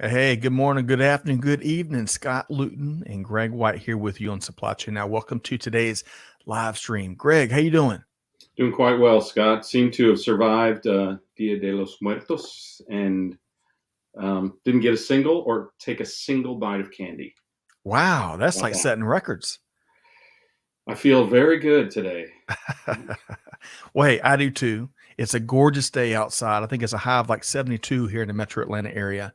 Hey, good morning, good afternoon, good evening. Scott Luton and Greg White here with you on Supply Chain Now. Welcome to today's live stream. Greg, how you doing? Doing quite well, Scott. Seem to have survived Dia de los Muertos and didn't get a single or take a single bite of candy. Wow, that's About like that. setting records. I feel very good today. Well, hey, I do too. It's a gorgeous day outside. I think it's a high of like 72 here in the metro Atlanta area.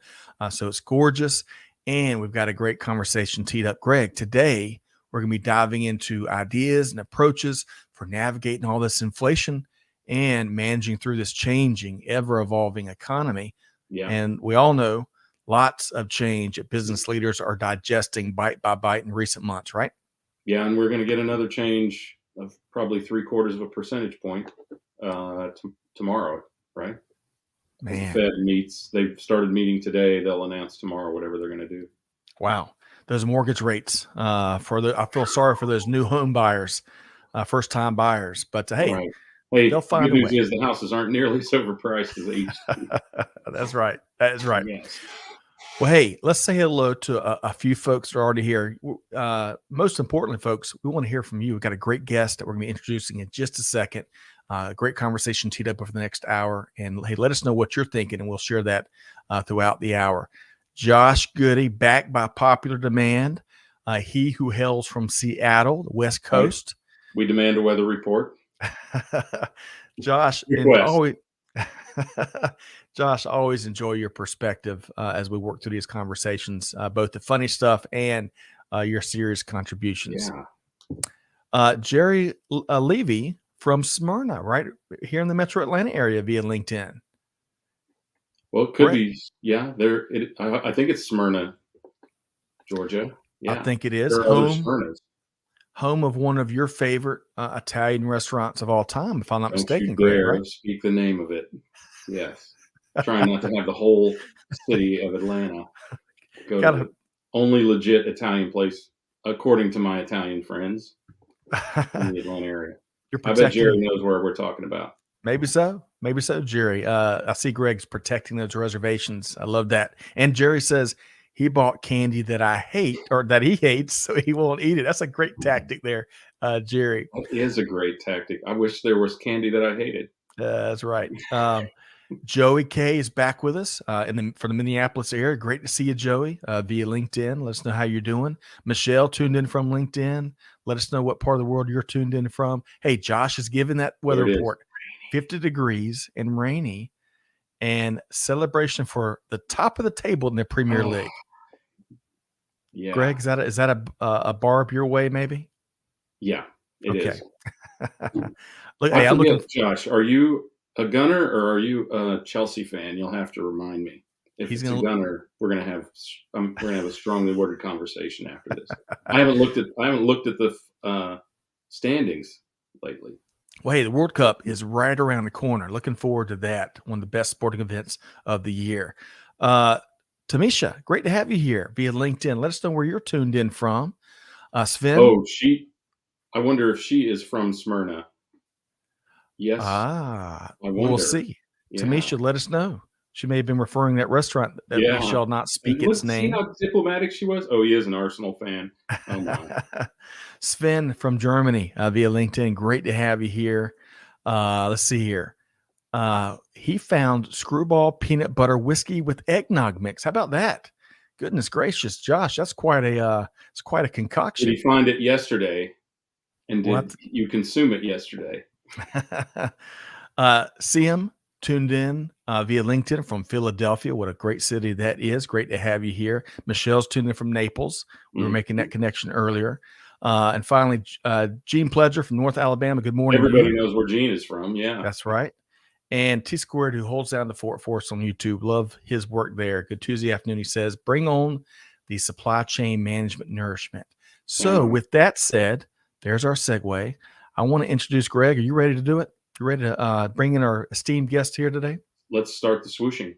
So it's gorgeous. And we've got a great conversation teed up. Greg, today we're going to be diving into ideas and approaches for navigating all this inflation and managing through this changing, ever evolving economy. Yeah. And we all know lots of change that business leaders are digesting bite by bite in recent months, right? Yeah, and we're going to get another change of probably 3/4 of a percentage point tomorrow, right? As the Man. Fed meets, they've started meeting today. They'll announce tomorrow whatever they're going to do. Wow, those mortgage rates I feel sorry for those new home buyers, first time buyers. But hey, Right. Hey, they'll the good find a news way. is the houses aren't nearly as overpriced as they used to be. That's right. That is right. Yes. Well, hey, let's say hello to a few folks that are already here. Most importantly, folks, we want to hear from you. We've got a great guest that we're going to be introducing in just a second. Great conversation teed up over the next hour. And hey, let us know what you're thinking, and we'll share that throughout the hour. Josh Goody, back by popular demand. He who hails from Seattle, the West Right. Coast. We demand a weather report. Josh, and Request. always, Josh, always enjoy your perspective as we work through these conversations, both the funny stuff and your serious contributions. Yeah. Jerry Levy from Smyrna, right here in the Metro Atlanta area via LinkedIn. Well, it could Correct. be. Yeah, I think it's Smyrna, Georgia. I Yeah, think it is there are other Smyrnas. home of one of your favorite Italian restaurants of all time, if I'm not Don't you mistaken, Greg, right? dare speak the name of it. Yes, trying not to have the whole city of Atlanta go to Got the only legit Italian place, according to my Italian friends in to, the Atlanta area. you're I bet Jerry protecting. knows where we're talking about. Maybe so. Maybe so, Jerry. I see Greg's protecting those reservations. I love that. And Jerry says he bought candy that I hate or that he hates, so he won't eat it. That's a great tactic there, Jerry. That is a great tactic. I wish there was candy that I hated. That's right. Joey K is back with us from the Minneapolis area. Great to see you, Joey, via LinkedIn. Let us know how you're doing. Michelle tuned in from LinkedIn. Let us know what part of the world you're tuned in from. Hey, Josh is giving that weather There it is. report. 50 degrees and rainy, and celebration for the top of the table in the Premier Oh, League. yeah. Greg, is that a barb your way? Maybe. Yeah, it Okay. is. Look, I hey, I'm looking. forget, Josh, are you a Gunner or are you a Chelsea fan? You'll have to remind me. If He's it's a gonna. Gunner, we're gonna have a strongly worded conversation after this. I haven't looked at the standings lately. Well, hey, the World Cup is right around the corner. Looking forward to that. One of the best sporting events of the year. Tamisha, great to have you here via LinkedIn. Let us know where you're tuned in from. Sven. Oh, I wonder if she is from Smyrna. Yes, I We'll wonder. see. Yeah, Tamisha, let us know. She may have been referring that restaurant that we yeah. shall not And speak its let's see name. how diplomatic she was. Oh, he is an Arsenal fan. Oh my. Sven from Germany via LinkedIn. Great to have you here. Let's see here. He found screwball peanut butter whiskey with eggnog mix. How about that? Goodness gracious, Josh, that's quite a Did he concoction. find it yesterday? And What? did you consume it yesterday? CM tuned in via LinkedIn from Philadelphia. What a great city that is. Great to have you here. Michelle's tuned in from Naples. We were making that connection earlier. And finally, Gene Pledger from North Alabama. Good morning to Everybody you. knows where Gene is from. Yeah. That's right. And T Squared, who holds down the fort for us on YouTube. Love his work there. Good Tuesday afternoon. He says, bring on the supply chain management nourishment. So, with that said, there's our segue. I want to introduce Greg. Are you ready to do it? You ready to bring in our esteemed guest here today? Let's start the swooshing.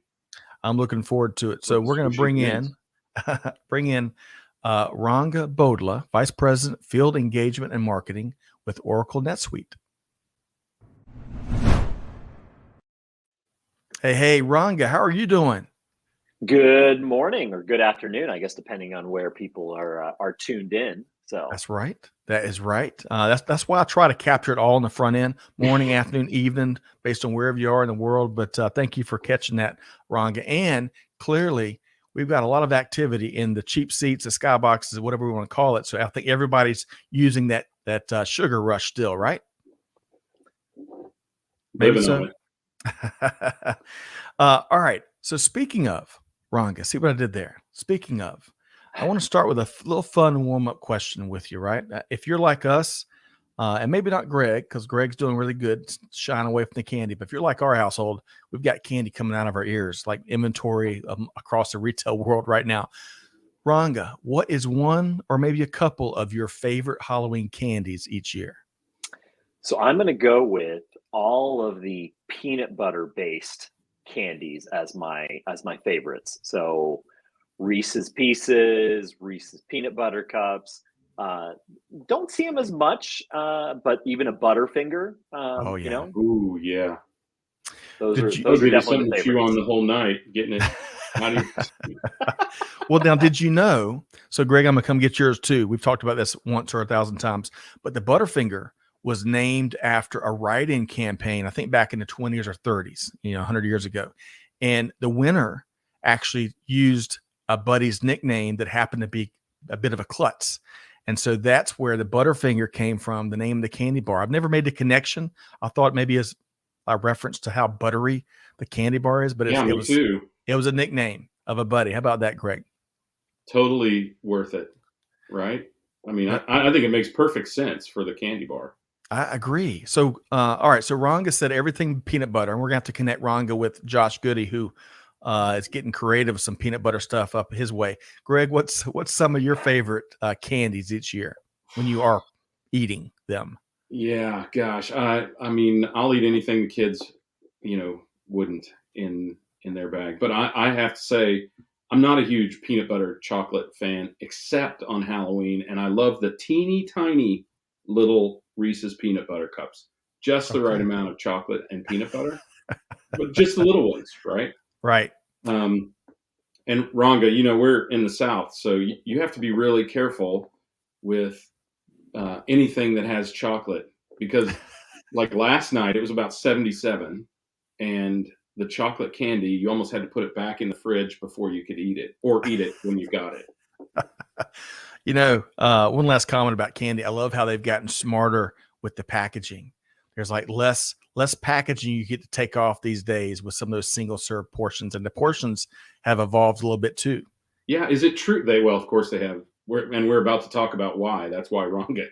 I'm looking forward to it. So, we're going to bring in Ranga Bodla, Vice President, Field Engagement and Marketing with Oracle NetSuite. Hey, Ranga, how are you doing? Good morning or good afternoon, I guess, depending on where people are tuned in. So, That's right. That is right. That's why I try to capture it all in the front end, morning, afternoon, evening, based on wherever you are in the world. But thank you for catching that, Ranga. And clearly, we've got a lot of activity in the cheap seats, the skyboxes, whatever we want to call it. So I think everybody's using that sugar rush still, right? Maybe Living so. on it. All right. So speaking of Ranga, see what I did there. Speaking of, I want to start with a little fun warm up question with you, right? If you're like us, and maybe not Greg, because Greg's doing really good, shying away from the candy. But if you're like our household, we've got candy coming out of our ears, like inventory across the retail world right now. Ranga, what is one or maybe a couple of your favorite Halloween candies each year? so I'm going to go with all of the peanut butter based candies as my favorites. So Reese's Pieces, Reese's Peanut Butter Cups. Uh, don't see them as much, but even a Butterfinger. Oh yeah. Ooh, yeah. Those Did are you? That'll those are give you definitely something the to chew on favorites. the whole night, getting it out of your. Well, now, did you know? So, Greg, I'm gonna come get yours too. We've talked about this once or a thousand times, but the Butterfinger was named after a write-in campaign, I think back in the 20s or 30s, 100 years ago. And the winner actually used a buddy's nickname that happened to be a bit of a klutz. And so that's where the Butterfinger came from, the name of the candy bar. I've never made the connection. I thought maybe as a reference to how buttery the candy bar is, but Yeah, it me was too. it was a nickname of a buddy. How about that, Greg? Totally worth it, right? I mean, Uh, I think it makes perfect sense for the candy bar. I agree. So, all right. So Ranga said everything peanut butter, and we're gonna have to connect Ranga with Josh Goody, who is getting creative with some peanut butter stuff up his way. Greg, what's some of your favorite candies each year when you are eating them? Yeah, gosh. I mean, I'll eat anything the kids, wouldn't in their bag. But I have to say, I'm not a huge peanut butter chocolate fan, except on Halloween, and I love the teeny tiny little Reese's peanut butter cups. Just the right Okay. amount of chocolate and peanut butter, but just the little ones, right? Right. Um, and Ranga, we're in the South, so you have to be really careful with anything that has chocolate because like last night it was about 77 and the chocolate candy you almost had to put it back in the fridge before you could eat it or eat it when you got it. One last comment about candy. I love how they've gotten smarter with the packaging. There's like less packaging you get to take off these days with some of those single serve portions, and the portions have evolved a little bit too. Yeah, is it true they, well, of course they have. We're about to talk about why. That's why Ranga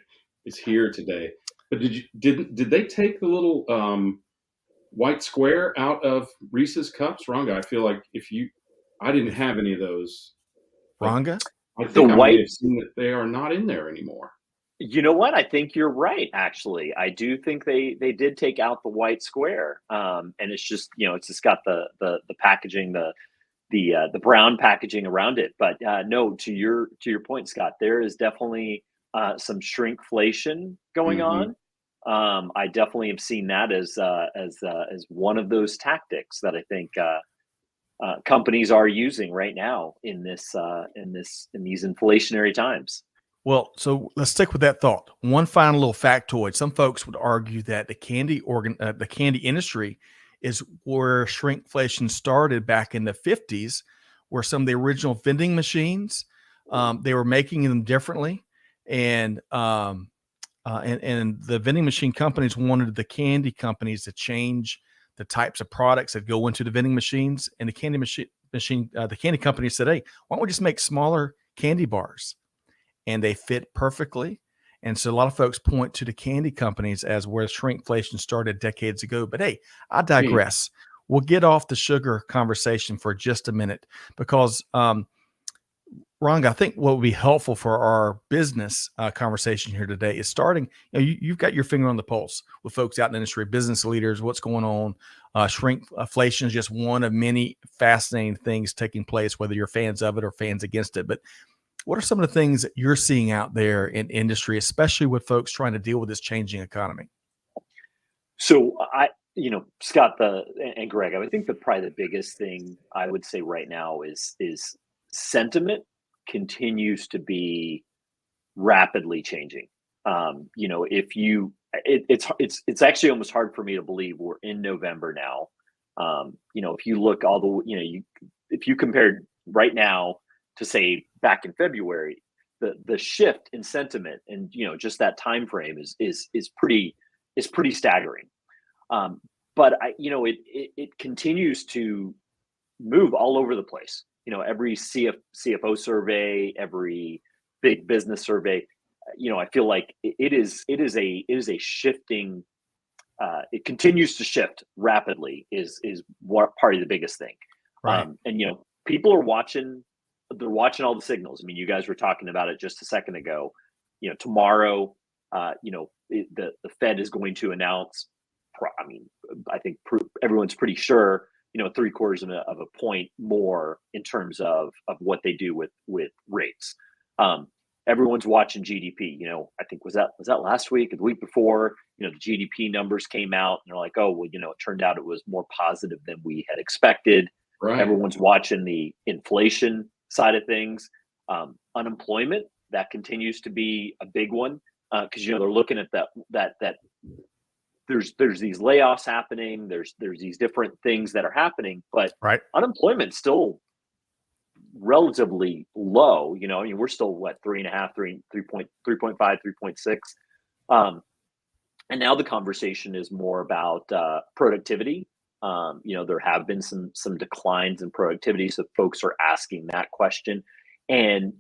is here today. But did they take the little white square out of Reese's cups? Ranga, I feel like I didn't If have any of those, but Ranga, I The think I may white have seen that they are not in there anymore. You know what? I think you're right, actually. I do think they did take out the white square, and it's just, it's just got the packaging, the brown packaging around it. But no, to your point, Scott, there is definitely some shrinkflation going Hmm. on. I definitely have seen that as one of those tactics that I think companies are using right now in these inflationary times. well, so let's stick with that thought. One final little factoid. Some folks would argue that the candy industry is where shrinkflation started back in the 50s, where some of the original vending machines, they were making them differently. And the vending machine companies wanted the candy companies to change the types of products that go into the vending machines. And the candy company said, "Hey, why don't we just make smaller candy bars?" And they fit perfectly. And so a lot of folks point to the candy companies as where shrinkflation started decades ago. But hey, I Hey, digress. We'll get off the sugar conversation for just a minute because, Ranga, I think what would be helpful for our business conversation here today is starting. You've got your finger on the pulse with folks out in the industry, business leaders, what's going on. Shrinkflation is just one of many fascinating things taking place, whether you're fans of it or fans against it. But what are some of the things that you're seeing out there in industry, especially with folks trying to deal with this changing economy? So Scott and Greg, I would think probably the biggest thing I would say right now is sentiment continues to be rapidly changing. If it's actually almost hard for me to believe we're in November now. If you look if you compared right now to say back in February, the shift in sentiment and just that time frame is pretty staggering. But it continues to move all over the place. Every CFO survey, every big business survey, I feel like it is a shifting. It continues to shift rapidly. Is what probably the biggest thing. Right. And people are watching. They're watching all the signals. I mean, you guys were talking about it just a second ago. Tomorrow, the Fed is going to announce. I think everyone's pretty sure. 3/4 of a point more in terms of what they do with rates. Everyone's watching GDP. I think was that last week or the week before. The GDP numbers came out, and they're like, oh well, it turned out it was more positive than we had expected. Right. Everyone's watching the inflation side of things. Unemployment, that continues to be a big one because they're looking at that there's these layoffs happening. There's these different things that are happening, but Right. unemployment's still relatively low. We're still 3.5, 3.5, 3.6. And now the conversation is more about productivity. There have been some declines in productivity, so folks are asking that question. And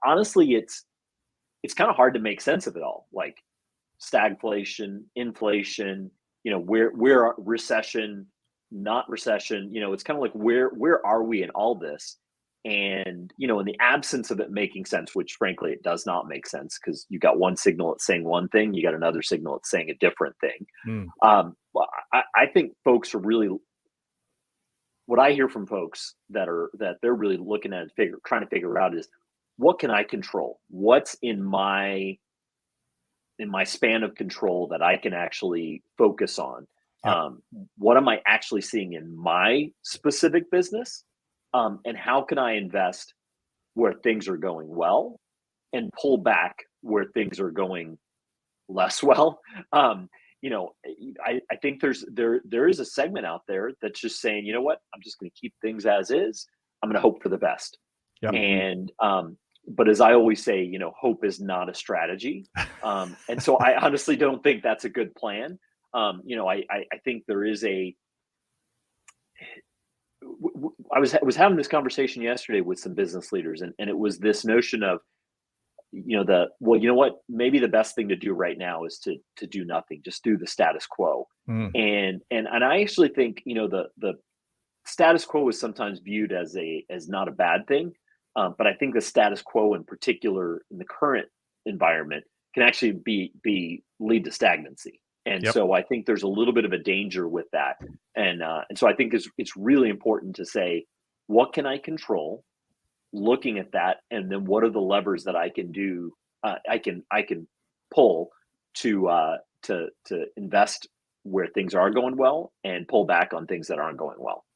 honestly, it's kind of hard to make sense of it all. Like stagflation, inflation, where recession, not recession. It's kind of like where are we in all this? And in the absence of it making sense, which frankly it does not make sense because you got one signal that's saying one thing, you got another signal that's saying a different thing. I think folks are really, what I hear from folks that they're really looking at trying to figure out is, what can I control? What's in my span of control that I can actually focus on? Yep. What am I actually seeing in my specific business? And how can I invest where things are going well and pull back where things are going less well? I think there is a segment out there that's just saying, you know what, I'm just going to keep things as is. I'm going to hope for the best. Yep. And but as I always say, hope is not a strategy. And so I honestly don't think that's a good plan. I think there is I was having this conversation yesterday with some business leaders, and it was this notion of, maybe the best thing to do right now is to do nothing, just do the status quo. And I actually think, the status quo is sometimes viewed as not a bad thing. But I think the status quo in particular in the current environment can actually lead to stagnancy. And Yep. so I think there's a little bit of a danger with that. And so I think it's really important to say, what can I control? Looking at that, and then what are the levers that I can do? I can pull to invest where things are going well, and pull back on things that aren't going well.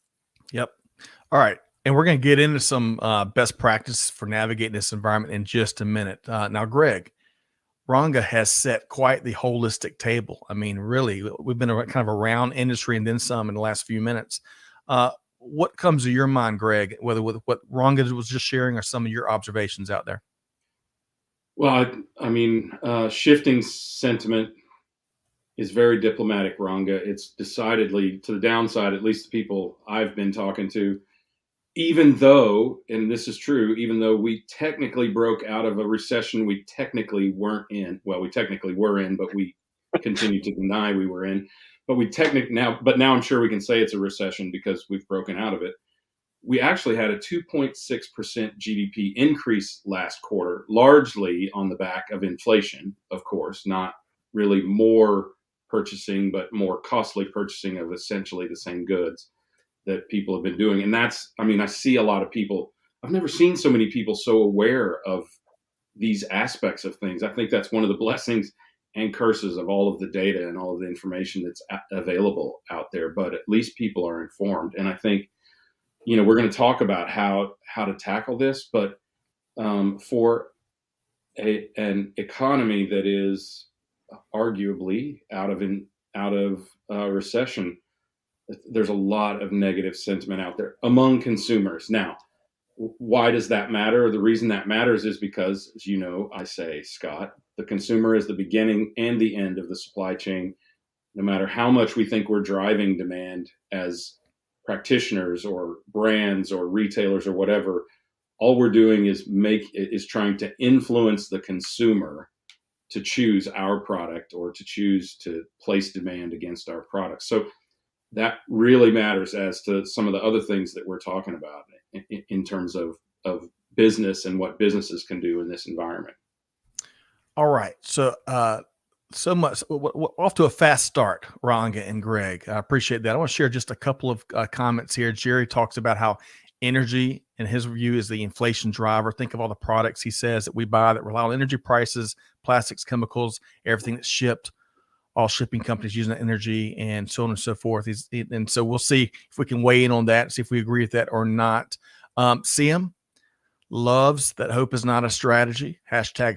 Yep. All right. And we're going to get into some best practice for navigating this environment in just a minute. Now, Greg, Ranga has set quite the holistic table. I mean, really, we've been kind of around industry and then some in the last few minutes. What comes to your mind, Greg, whether with what Ranga was just sharing or some of your observations out there? Well, I mean, shifting sentiment is very diplomatic, Ranga. It's decidedly to the downside, at least the people I've been talking to. Even though, and this is true, even though we technically broke out of a recession we technically weren't in. Well, we technically were in, but we continue to deny we were in. But now I'm sure we can say it's a recession because we've broken out of it. We actually had a 2.6% GDP increase last quarter, largely on the back of inflation, of course, not really more purchasing, but more costly purchasing of essentially the same goods that people have been doing. And I see a lot of people. I've never seen so many people so aware of these aspects of things. I think that's one of the blessings and curses of all of the data and all of the information that's available out there, but at least people are informed. And I think, we're going to talk about how to tackle this, but for an economy that is arguably out of recession, there's a lot of negative sentiment out there among consumers. Now, why does that matter? The reason that matters is because, as you know, I say, Scott, the consumer is the beginning and the end of the supply chain. No matter how much we think we're driving demand as practitioners or brands or retailers or whatever, all we're doing is trying to influence the consumer to choose our product or to choose to place demand against our product. So that really matters as to some of the other things that we're talking about in terms of business and what businesses can do in this environment. All right. So, so much off to a fast start, Ranga and Greg. I appreciate that. I want to share just a couple of comments here. Jerry talks about how energy, in his view, is the inflation driver. Think of all the products he says that we buy that rely on energy prices, plastics, chemicals, everything that's shipped, all shipping companies using energy, and so on and so forth. And so we'll see if we can weigh in on that, see if we agree with that or not. CM loves that hope is not a strategy.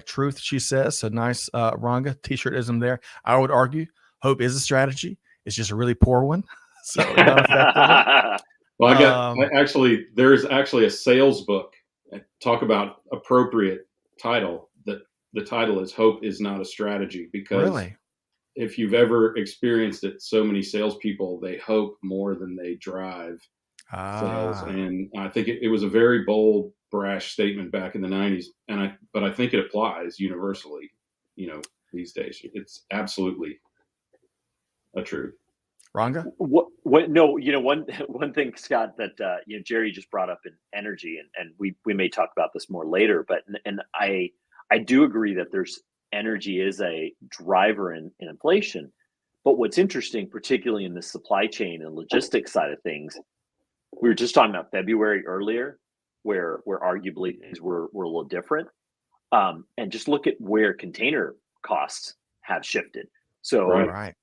#truth, she says. So nice, Ranga, t-shirtism there. I would argue hope is a strategy. It's just a really poor one. So not effective. Well, there's actually a sales book. Talk about appropriate title. That the title is "Hope is Not a Strategy," because really, if you've ever experienced it, so many salespeople, they hope more than they drive sales. And I think it was a very bold, brash statement back in the 90s. But I think it applies universally, these days. It's absolutely a truth. Ranga? No, one thing, Scott, that Jerry just brought up in energy, and we may talk about this more later, but I do agree that there's energy is a driver in inflation. But what's interesting, particularly in the supply chain and logistics side of things, we were just talking about February earlier, where arguably things were a little different. And just look at where container costs have shifted. So, right.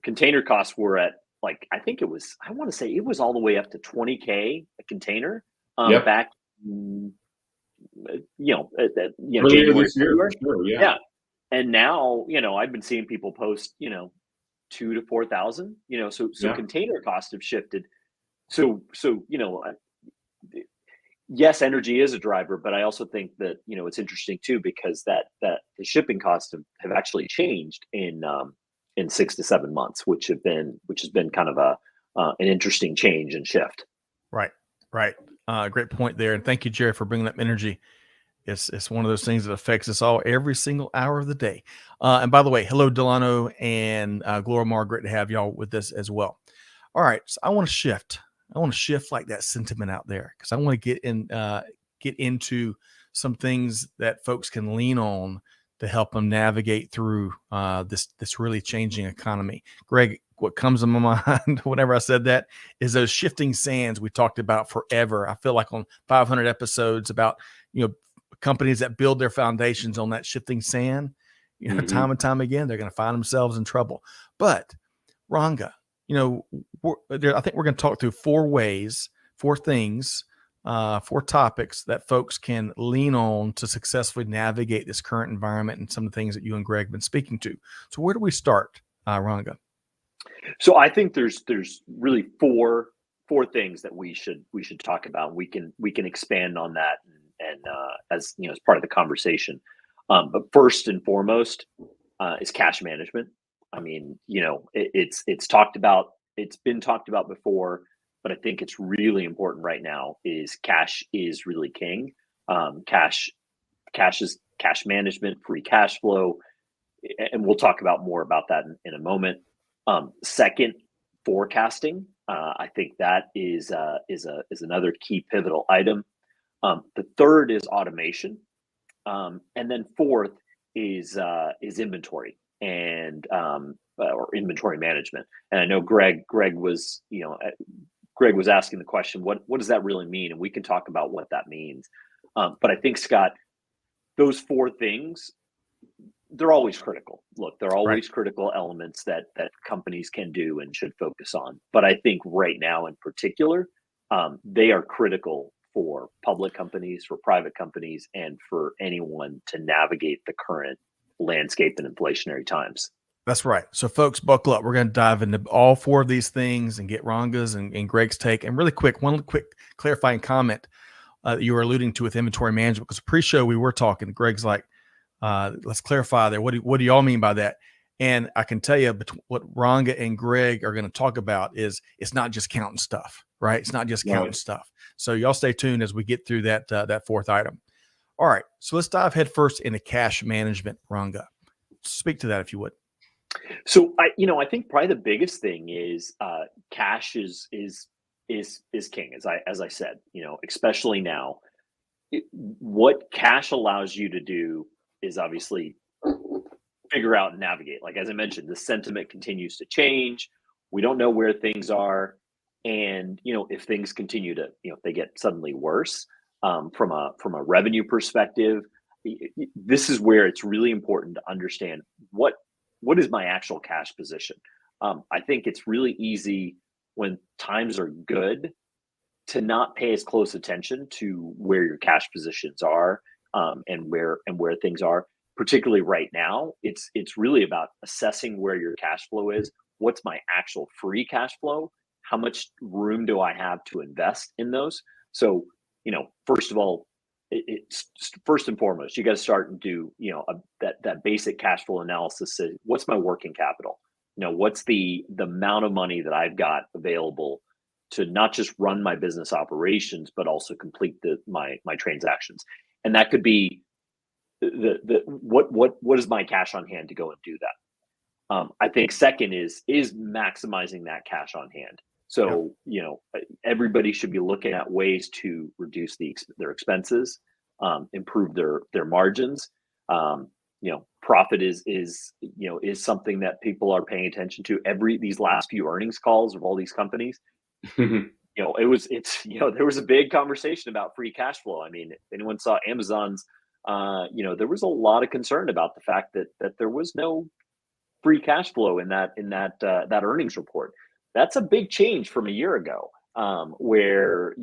Container costs were at, like, I want to say it was all the way up to $20K a container back, Earlier this year, sure, yeah. And now, I've been seeing people post, 2,000 to 4,000, so Yeah. container costs have shifted. So, yes, energy is a driver, but I also think that, it's interesting too, because that the shipping costs have actually changed in 6 to 7 months, which has been kind of an interesting change and shift. Right. Great point there. And thank you, Jerry, for bringing up energy. It's one of those things that affects us all every single hour of the day. And by the way, hello, Delano and Gloria Margaret, to have y'all with us as well. All right. So I want to shift like that sentiment out there, because I want to get into some things that folks can lean on to help them navigate through this really changing economy. Greg, what comes to my mind whenever I said that is those shifting sands we talked about forever. I feel like on 500 episodes about, companies that build their foundations on that shifting sand, time and time again, they're going to find themselves in trouble. But Ranga, I think we're going to talk through 4 things, 4 topics that folks can lean on to successfully navigate this current environment and some of the things that you and Greg have been speaking to. So where do we start, Ranga? So I think there's really four things that we should talk about. We can expand on that and as part of the conversation. But first and foremost is cash management. I mean, it's talked about. It's been talked about before, but I think it's really important right now. Is cash is really king. Cash is cash management, free cash flow, and we'll talk about more about that in a moment. Second, forecasting. I think that is another key pivotal item. The third is automation, and then fourth is inventory and or inventory management. And I know Greg was asking the question, what does that really mean? And we can talk about what that means. But I think, Scott, those 4 things they're always critical. Look, they're Right. always critical elements that companies can do and should focus on. But I think right now, in particular, they are critical for public companies, for private companies, and for anyone to navigate the current landscape in inflationary times. That's right. So, folks, buckle up. We're going to dive into all four of these things and get Ranga's and Greg's take. And really quick, one quick clarifying comment that you were alluding to with inventory management, because pre-show we were talking. Greg's like, let's clarify there. What do y'all mean by that? And I can tell you what Ranga and Greg are going to talk about is it's not just counting stuff, right? It's not just counting Right. stuff. So y'all stay tuned as we get through that fourth item. All right. So let's dive head first into cash management. Ranga, speak to that if you would. So I think probably the biggest thing is cash is king, as I said, especially now. What cash allows you to do is obviously figure out and navigate. Like, as I mentioned, the sentiment continues to change. We don't know where things are. And, if things continue to, if they get suddenly worse from a revenue perspective, this is where it's really important to understand what is my actual cash position. I think it's really easy when times are good to not pay as close attention to where your cash positions are and where things are. Particularly right now, it's really about assessing where your cash flow is. What's my actual free cash flow? How much room do I have to invest in those? So, first of all, it's first and foremost, you got to start and do, that basic cash flow analysis. Say, what's my working capital? What's the amount of money that I've got available to not just run my business operations, but also complete my transactions. And that could be what is my cash on hand to go and do that. I think second is maximizing that cash on hand. So, everybody should be looking at ways to reduce their expenses, improve their margins. Profit is something that people are paying attention to. These last few earnings calls of all these companies, there was a big conversation about free cash flow. I mean, if anyone saw Amazon's, there was a lot of concern about the fact that there was no free cash flow in that earnings report. That's a big change from a year ago, where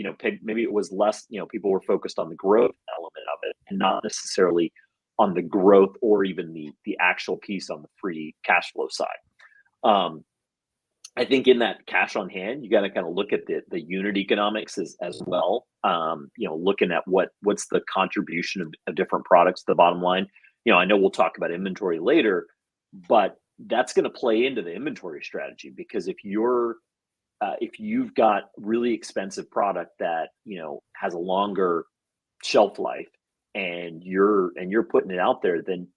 maybe it was less. People were focused on the growth element of it, and not necessarily on the growth or even the actual piece on the free cash flow side. I think in that cash on hand, you got to kind of look at the unit economics as well. Looking at what's the contribution of different products to the bottom line. I know we'll talk about inventory later, but that's going to play into the inventory strategy, because if you've got really expensive product that has a longer shelf life, and you're putting it out there, then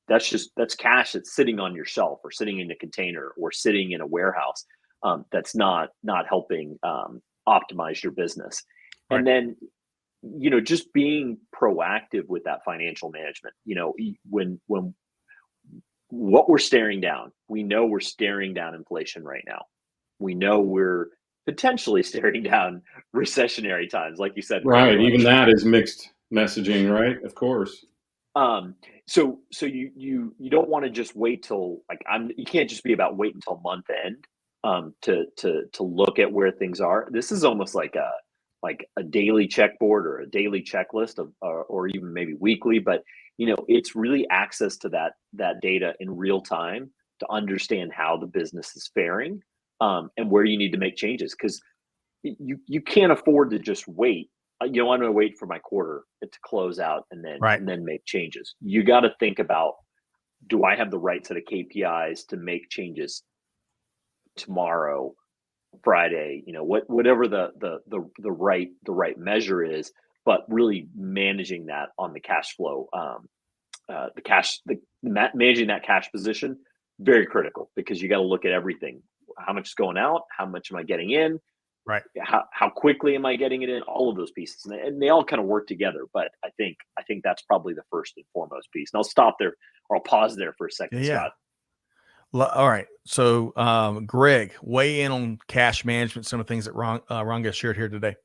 that's cash that's sitting on your shelf or sitting in a container or sitting in a warehouse. That's not helping optimize your business. Right. And then, just being proactive with that financial management, when what we're staring down, we know we're staring down inflation right now. We know we're potentially staring down recessionary times, like you said. Right. Even that is mixed messaging, right? Of course. So you don't want to just wait till you can't just be about wait until month end to look at where things are. This is almost like a daily checkboard or a daily checklist or even maybe weekly, but it's really access to that data in real time to understand how the business is faring and where you need to make changes, because you can't afford to just wait. I'm going to wait for my quarter to close out and then make changes. You got to think about, do I have the right set of KPIs to make changes tomorrow, Friday? Whatever the right measure is, but really managing that on the cash flow, managing that cash position, very critical, because you got to look at everything. How much is going out? How much am I getting in? Right. How quickly am I getting it in? All of those pieces, and they all kind of work together. But I think that's probably the first and foremost piece. And I'll stop there, or I'll pause there for a second, Yeah. Scott. All right. So, Greg, weigh in on cash management. Some of the things that Ranga shared here today.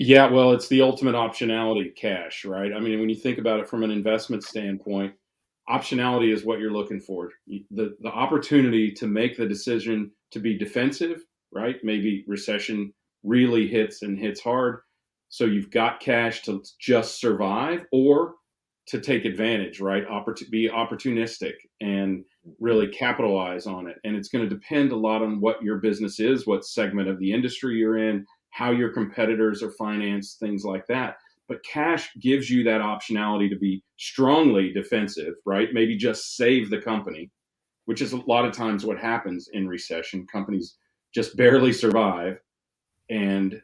Yeah, well, it's the ultimate optionality, cash, right? I mean, when you think about it from an investment standpoint, optionality is what you're looking for. The opportunity to make the decision to be defensive, right? Maybe recession really hits and hits hard, so you've got cash to just survive, or to take advantage, right? Be opportunistic and really capitalize on it. And it's going to depend a lot on what your business is, what segment of the industry you're in, how your competitors are financed, things like that. But cash gives you that optionality to be strongly defensive, right? Maybe just save the company, which is a lot of times what happens in recession. Companies just barely survive and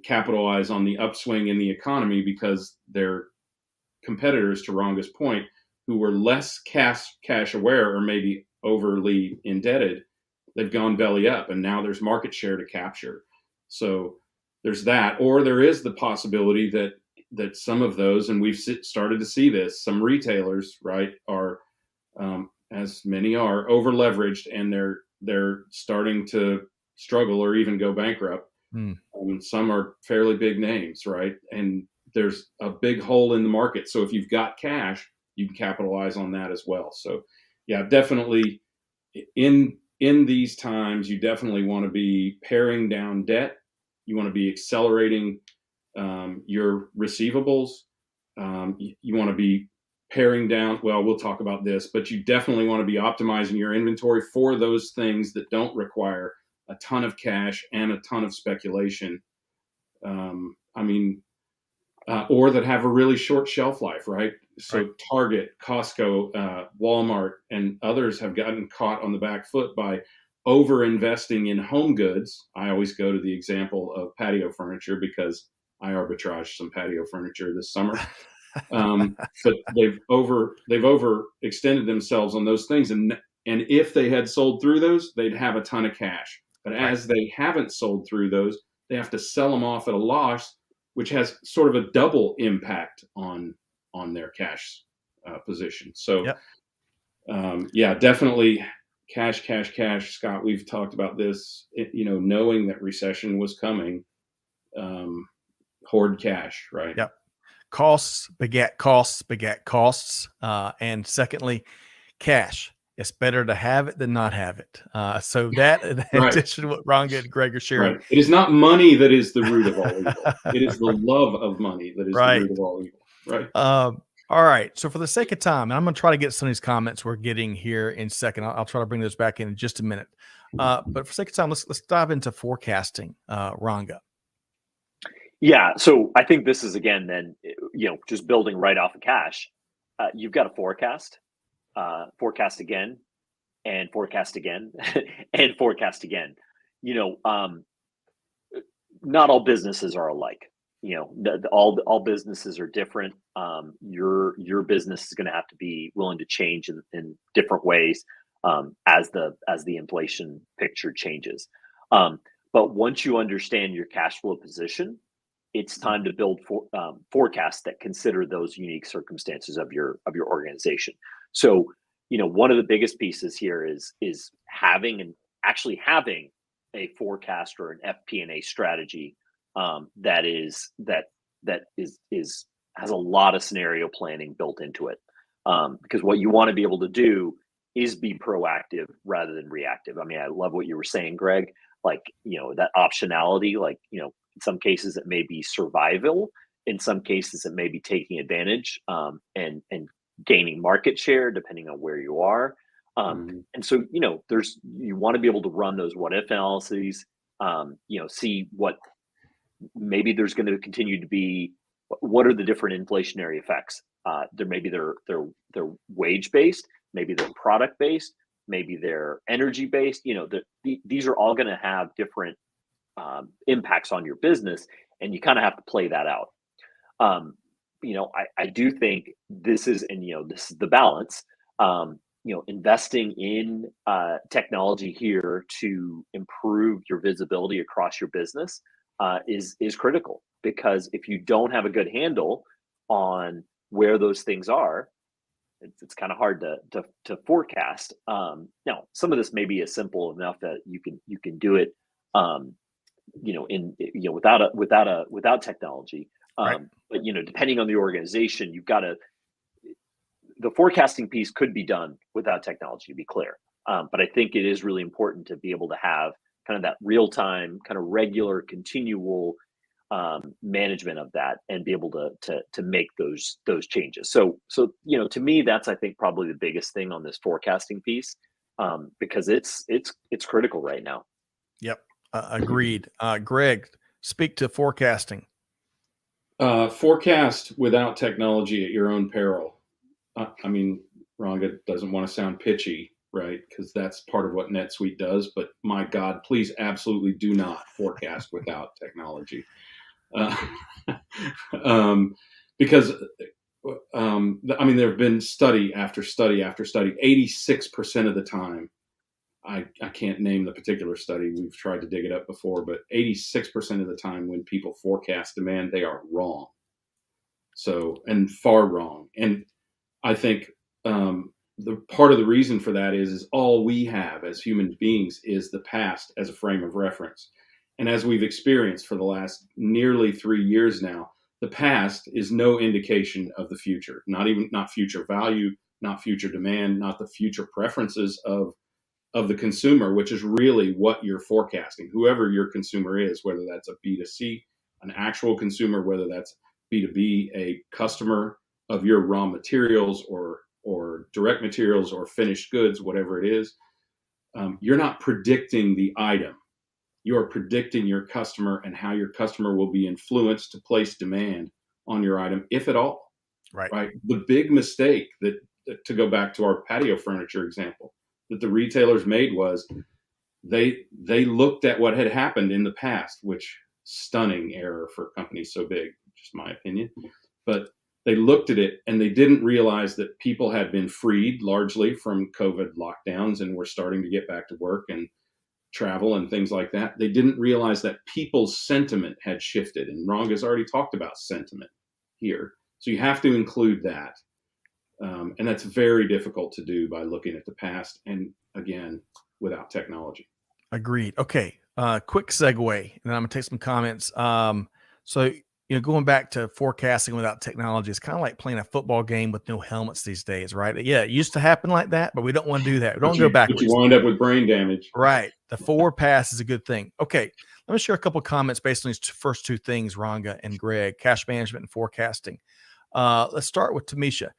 capitalize on the upswing in the economy because their competitors, to Ronga's point, who were less cash aware or maybe overly indebted, they've gone belly up, and now there's market share to capture. So there's that, or there is the possibility that some of those, and we've started to see this, some retailers, right, are as many are over leveraged, and they're starting to struggle or even go bankrupt. Some are fairly big names, right, and there's a big hole in the market. So if you've got cash, you can capitalize on that as well. So yeah, definitely in these times, you definitely want to be paring down debt. You want to be accelerating your receivables. You want to be paring down. Well, we'll talk about this, but you definitely want to be optimizing your inventory for those things that don't require a ton of cash and a ton of speculation. I mean, or that have a really short shelf life, right? So Right. Target, Costco, Walmart, and others have gotten caught on the back foot by over investing in home goods. I always go to the example of patio furniture because I arbitraged some patio furniture this summer. But they've overextended themselves on those things, and if they had sold through those, they'd have a ton of cash. But Right. as they haven't sold through those, they have to sell them off at a loss, which has sort of a double impact on their cash position. So Yep. yeah, definitely cash, cash, cash. Scott, we've talked about this. Knowing that recession was coming, hoard cash, right? Yep. Costs beget costs beget costs. And secondly, cash. It's better to have it than not have it. So that, in Right. addition to what Ronga and Greg are sharing, Right. It is not money that is the root of all evil. It is the love of money that is the right. root of all evil. Right. All right. So for the sake of time, and I'm going to try to get some of these comments we're getting here in a second. I'll try to bring those back in just a minute. But for sake of time, let's dive into forecasting, Ronga. Yeah. So I think this is, again, then, just building right off of cash. You've got to forecast again, and forecast again, and forecast again. Not all businesses are alike. All businesses are different. Your business is going to have to be willing to change in different ways as the inflation picture changes. But once you understand your cash flow position, it's time to build forecasts that consider those unique circumstances of your organization. So, one of the biggest pieces here is actually having a forecast or an FP&A strategy that has a lot of scenario planning built into it. Because what you want to be able to do is be proactive rather than reactive. I mean, I love what you were saying, Greg. Like, that optionality, like, in some cases it may be survival. In some cases it may be taking advantage and gaining market share depending on where you are. And so, you want to be able to run those what if analyses, see what maybe there's going to continue to be, what are the different inflationary effects. They're wage based, maybe they're product based, maybe they're energy based. These are all going to have different impacts on your business, and you kind of have to play that out. I do think this is the balance. Investing in technology here to improve your visibility across your business is critical, because if you don't have a good handle on where those things are, it's kind of hard to forecast. Now, some of this may be as simple enough that you can do it without technology. Right. But depending on the organization, the forecasting piece could be done without technology, to be clear. But I think it is really important to be able to have kind of that real time, kind of regular, continual management of that, and be able to make those changes. So to me, that's, I think, probably the biggest thing on this forecasting piece, because it's critical right now. Yep. Agreed. Greg, speak to forecasting. Forecast without technology at your own peril. I mean, Ranga doesn't want to sound pitchy, right? Because that's part of what NetSuite does. But my God, please absolutely do not forecast without technology. Because I mean, there have been study after study after study. 86% of the time, I can't name the particular study. We've tried to dig it up before, but 86% of the time when people forecast demand, they are wrong. So, and far wrong. And I think the part of the reason for that is all we have as human beings is the past as a frame of reference. And as we've experienced for the last nearly 3 years now, the past is no indication of the future, not future value, not future demand, not the future preferences of the consumer, which is really what you're forecasting. Whoever your consumer is, whether that's a B2C, an actual consumer, whether that's B2B, a customer of your raw materials or direct materials or finished goods, whatever it is, you're not predicting the item. You're predicting your customer and how your customer will be influenced to place demand on your item, if at all. Right. The big mistake that, to go back to our patio furniture example, that the retailers made was they looked at what had happened in the past, which stunning error for companies so big, just my opinion. But they looked at it and they didn't realize that people had been freed largely from COVID lockdowns and were starting to get back to work and travel and things like that. They didn't realize that people's sentiment had shifted. And Ranga's already talked about sentiment here. So you have to include that. And that's very difficult to do by looking at the past and, again, without technology. Agreed. Okay. Quick segue, and then I'm going to take some comments. So, going back to forecasting without technology, it's kind of like playing a football game with no helmets these days, right? Yeah, it used to happen like that, but we don't want to do that. We don't go backwards. But you wind up with brain damage. Right. The forward pass is a good thing. Okay. Let me share a couple of comments based on these first two things, Ranga and Greg, cash management and forecasting. Let's start with Tamisha.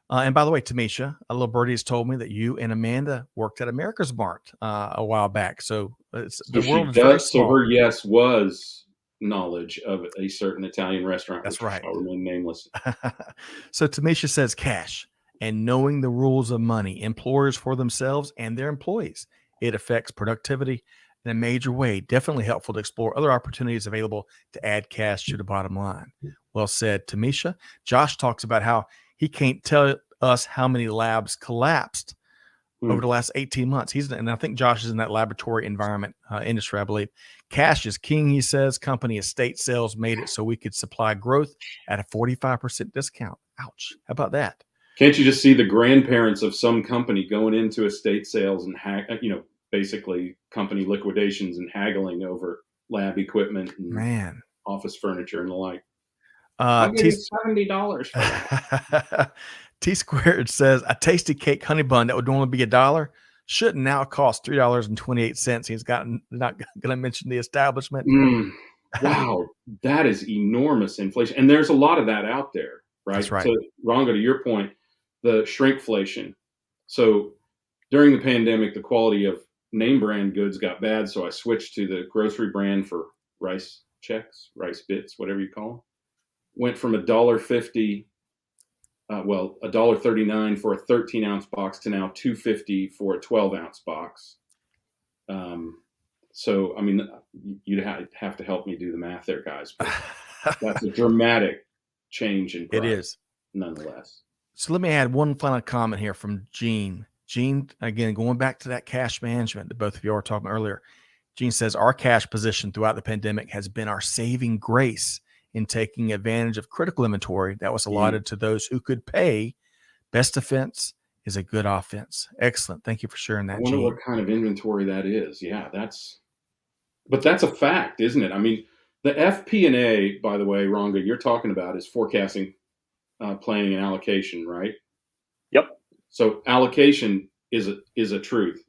And by the way, Tamisha, a little birdie has told me that you and Amanda worked at America's Mart a while back. So the world is very small. So her yes was knowledge of a certain Italian restaurant. That's right. I'll remain nameless. So Tamisha says cash and knowing the rules of money, employers for themselves and their employees. It affects productivity in a major way. Definitely helpful to explore other opportunities available to add cash to the bottom line. Well said, Tamisha. Josh talks about how he can't tell us how many labs collapsed over the last 18 months. And I think Josh is in that laboratory environment industry, I believe. Cash is king, he says. Company estate sales made it so we could supply growth at a 45% discount. Ouch. How about that? Can't you just see the grandparents of some company going into estate sales and basically company liquidations and haggling over lab equipment and office furniture and the like? I'll give you $70 for that. T Squared says a tasty cake honey bun that would normally be $1 should now cost $3.28. He's not going to mention the establishment. Wow, that is enormous inflation, and there's a lot of that out there, right? That's right. So, Ranga, to your point, the shrinkflation. So, during the pandemic, the quality of name brand goods got bad, so I switched to the grocery brand for rice checks, rice bits, whatever you call them. Went from $1.50, $1.39 for a 13-ounce box to now $2.50 for a 12-ounce box. So, I mean, you'd have to help me do the math there, guys. But that's a dramatic change in price. It is, nonetheless. So let me add one final comment here from Gene. Gene, again, going back to that cash management that both of you were talking about earlier. Gene says our cash position throughout the pandemic has been our saving grace in taking advantage of critical inventory that was allotted to those who could pay. Best defense is a good offense. Excellent. Thank you for sharing that, I wonder Gene. what kind of inventory that is. Yeah, that's But that's a fact, isn't it? I mean, the FP&A, by the way, Ranga, you're talking about is forecasting, planning, and allocation, right? Yep. So allocation is a truth.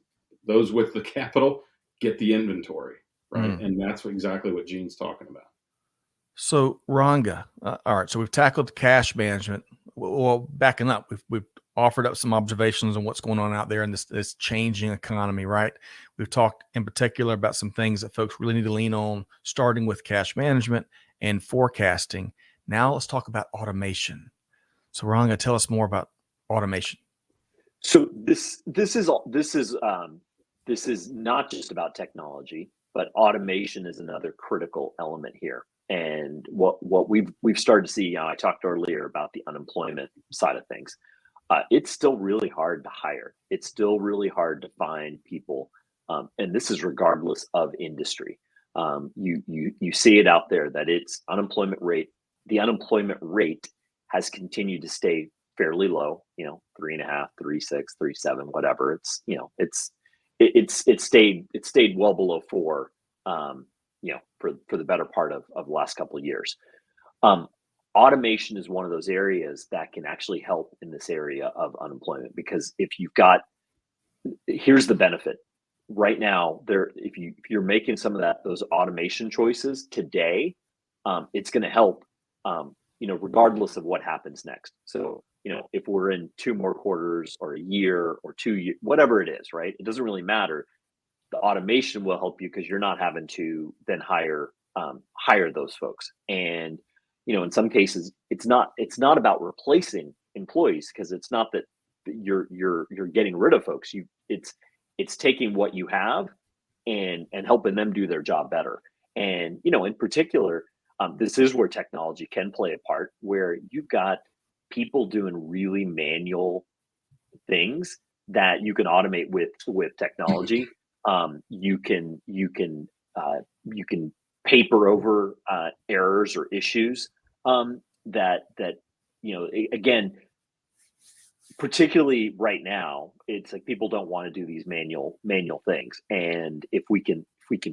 Those with the capital get the inventory, right? Mm. And that's exactly what Gene's talking about. So Ranga, all right. So we've tackled cash management. Well, backing up, we've offered up some observations on what's going on out there in this changing economy, right? We've talked in particular about some things that folks really need to lean on, starting with cash management and forecasting. Now let's talk about automation. So Ranga, tell us more about automation. So this is not just about technology, but automation is another critical element here. And what we've started to see, I talked earlier about the unemployment side of things. It's still really hard to hire. It's still really hard to find people, and this is regardless of industry. You see it out there that it's unemployment rate. The unemployment rate has continued to stay fairly low. 3.5, 3.6, 3.7, whatever. It stayed well below 4. For the better part of the last couple of years. Automation is one of those areas that can actually help in this area of unemployment, because here's the benefit right now there. If you're making some of those automation choices today, it's going to help, regardless of what happens next. So, if we're in 2 more quarters or a year or 2 years, whatever it is, right? It doesn't really matter. The automation will help you because you're not having to then hire those folks. And in some cases, it's not about replacing employees, because it's not that you're getting rid of folks. It's taking what you have and helping them do their job better. And in particular, this is where technology can play a part, where you've got people doing really manual things that you can automate with technology. You can paper over errors or issues, that again, particularly right now, it's like people don't want to do these manual things. And if we can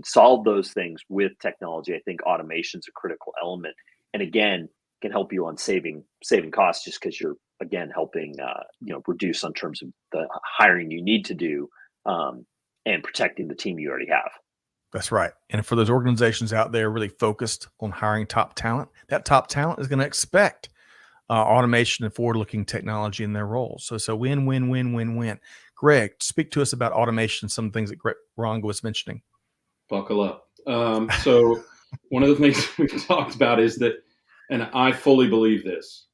solve those things with technology, I think automation is a critical element. And again, can help you on saving costs, just because you're again helping reduce on terms of the hiring you need to do, and protecting the team you already have. That's right. And for those organizations out there really focused on hiring top talent, that top talent is going to expect automation and forward-looking technology in their roles. So win, win, win, win, win. Greg, speak to us about automation, some things that Ranga was mentioning. Buckle up. So one of the things we've talked about is that, and I fully believe this,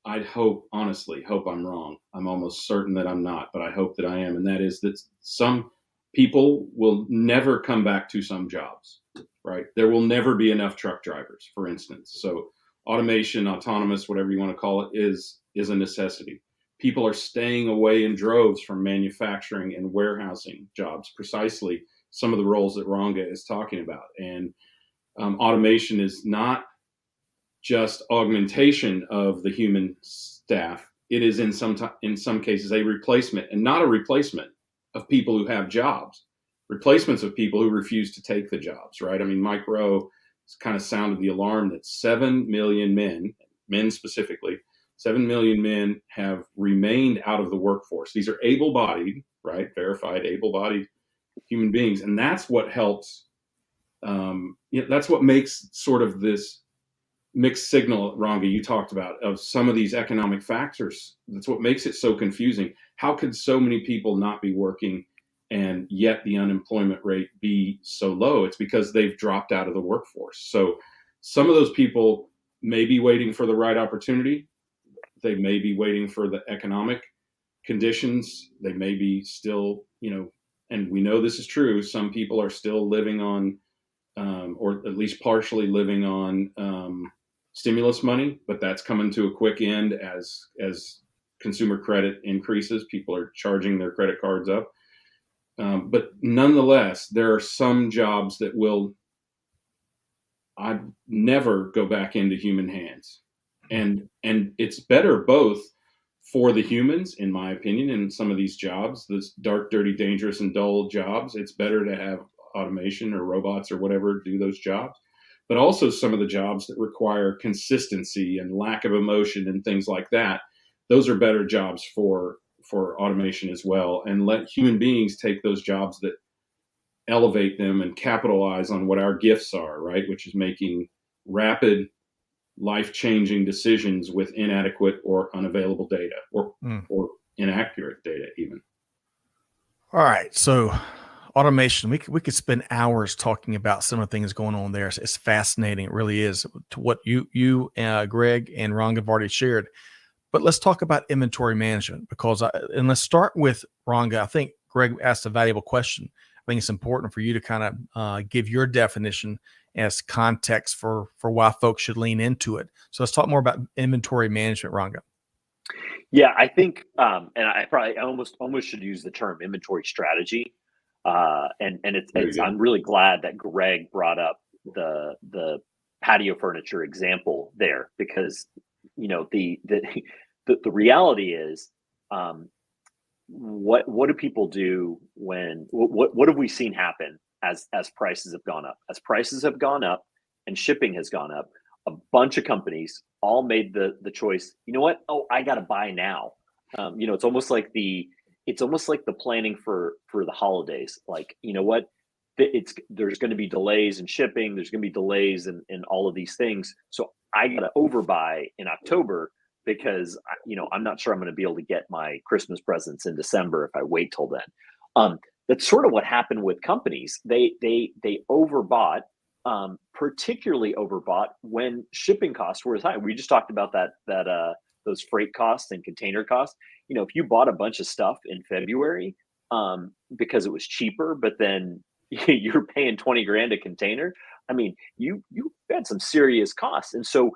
honestly hope I'm wrong. I'm almost certain that I'm not, but I hope that I am. And that is that some people will never come back to some jobs, right? There will never be enough truck drivers, for instance. So automation, autonomous, whatever you want to call it, is a necessity. People are staying away in droves from manufacturing and warehousing jobs, precisely some of the roles that Ranga is talking about. And automation is not just augmentation of the human staff. It is in some cases a replacement, and not a replacement of people who have jobs, replacements of people who refuse to take the jobs, right? I mean, Mike Rowe kind of sounded the alarm that 7 million men specifically, 7 million men have remained out of the workforce. These are able-bodied, right? Verified able-bodied human beings. And that's what helps. That's what makes sort of this mixed signal, Ranga, you talked about, of some of these economic factors. That's what makes it so confusing. How could so many people not be working and yet the unemployment rate be so low? It's because they've dropped out of the workforce. So some of those people may be waiting for the right opportunity. They may be waiting for the economic conditions. They may be still, and we know this is true, some people are still living on, or at least partially living on, stimulus money, but that's coming to a quick end as consumer credit increases. People are charging their credit cards up. But nonetheless, there are some jobs that will never go back into human hands. And it's better both for the humans, in my opinion, in some of these jobs, this dark, dirty, dangerous, and dull jobs. It's better to have automation or robots or whatever do those jobs, but also some of the jobs that require consistency and lack of emotion and things like that. Those are better jobs for automation as well, and let human beings take those jobs that elevate them and capitalize on what our gifts are, right? Which is making rapid, life-changing decisions with inadequate or unavailable data, or inaccurate data even. All right. So automation, we could spend hours talking about some of the things going on there. It's fascinating. It really is, to what you Greg and Ron have already shared. But let's talk about inventory management, because and let's start with Ranga. I think Greg asked a valuable question. I think it's important for you to kind of give your definition as context for why folks should lean into it. So let's talk more about inventory management, Ranga. Yeah, I think, and I almost should use the term inventory strategy. And it's I'm really glad that Greg brought up the patio furniture example there, because the reality is, what do people do when what have we seen happen as prices have gone up? As prices have gone up and shipping has gone up, a bunch of companies all made the choice. You know what? Oh, I got to buy now. It's almost like the planning for the holidays. Like, you know what? There's going to be delays in shipping. There's going to be delays in all of these things. So I got to overbuy in October, because I'm not sure I'm going to be able to get my Christmas presents in December if I wait till then. That's sort of what happened with companies. They overbought, particularly overbought when shipping costs were as high. We just talked about those freight costs and container costs. If you bought a bunch of stuff in February because it was cheaper, but then you're paying 20 grand a container, I mean, you had some serious costs. And so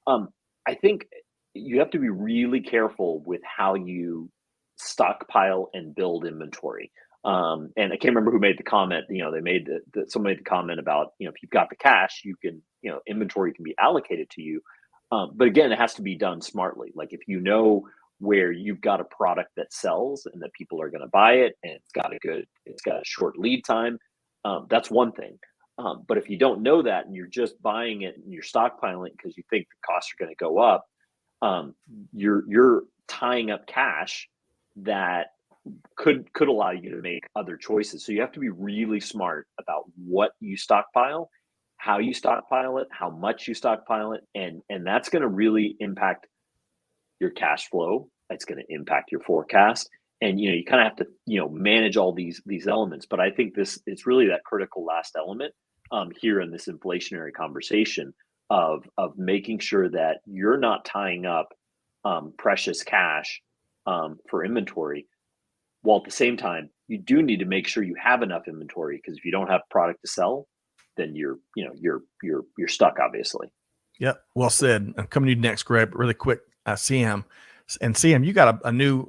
I think you have to be really careful with how you stockpile and build inventory. And I can't remember who made the comment. They made someone made the comment about, if you've got the cash, you can, inventory can be allocated to you. But again, it has to be done smartly. Like, if you know where you've got a product that sells and that people are going to buy it, and it's got a short lead time, that's one thing. But if you don't know that and you're just buying it and you're stockpiling because you think the costs are going to go up, you're tying up cash that could allow you to make other choices. So you have to be really smart about what you stockpile, how you stockpile it, how much you stockpile it, and that's going to really impact your cash flow. It's going to impact your forecast, and you kind of have to manage all these elements. But I think it's really that critical last element here in this inflationary conversation of making sure that you're not tying up precious cash for inventory, while at the same time you do need to make sure you have enough inventory, because if you don't have product to sell, then you're stuck, obviously. Yep, well said. I'm coming to you next, Greg. Really quick, CM. And CM, you got a new